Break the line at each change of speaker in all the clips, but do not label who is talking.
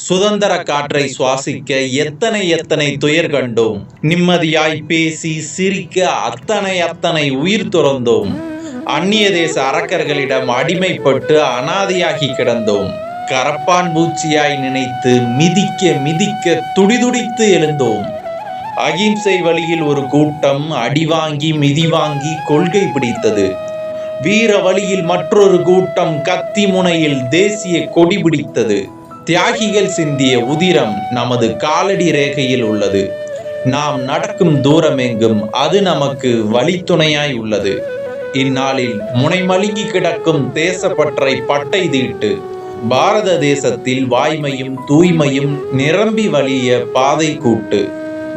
சுதந்திர காற்றை சுவாசிக்க எத்தனை எத்தனை துயர் கண்டோம். நிம்மதியாய் பேசி சிரிக்க அத்தனை உயிர் துறந்தோம். அந்நிய தேச அரக்கர்களிடம் அடிமைப்பட்டு அனாதையாகி கிடந்தோம். கரப்பான் பூச்சியாய் நினைத்து மிதிக்க மிதிக்க துடிதுடித்து எழுந்தோம். அகிம்சை வழியில் ஒரு கூட்டம் அடிவாங்கி மிதிவாங்கி கொள்கை பிடித்தது. வீர வழியில் மற்றொரு கூட்டம் கத்தி முனையில் தேசிய கொடி பிடித்தது. தியாகிகள் சிந்திய உதிரம் நமது காலடி ரேகையில் உள்ளது. நாம் நடக்கும் தூரமெங்கும் அது நமக்கு வழித்துணையாய் உள்ளது. இந்நாளில் முனைமழுங்கி கிடக்கும் தேசப்பற்றை பட்டை தீட்டு. பாரத தேசத்தில் வாய்மையும் தூய்மையும் நிரம்பி வழிய பாதை கூட்டு.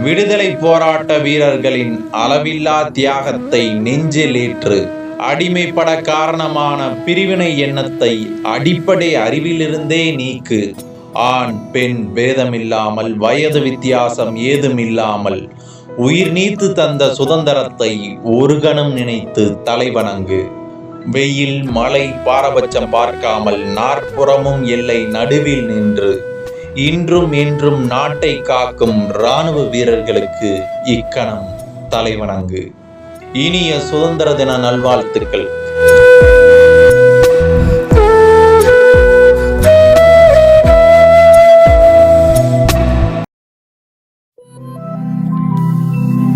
விடுதலை போராட்ட வீரர்களின் அளவில்லா தியாகத்தை நெஞ்சில் ஏற்று. அடிமைப்பட காரணமான பிரிவினை எண்ணத்தை அடிப்படை அறிவிலிருந்தே நீக்கு. ஆண் பெண் பேதமில்லாமல் வயது வித்தியாசம் ஏதுமில்லாமல் உயிர் நீத்து தந்த சுதந்திரத்தை ஒரு கணம் நினைத்து தலைவணங்கு. வெயில் மழை பாரபட்சம் பார்க்காமல் நாற்புறமும் எல்லை நடுவில் நின்று இன்றும் என்றும் நாட்டை காக்கும் இராணுவ வீரர்களுக்கு இக்கணம் தலைவணங்கு. இனிய சுதந்திர தின நல்வாழ்த்துக்கள்.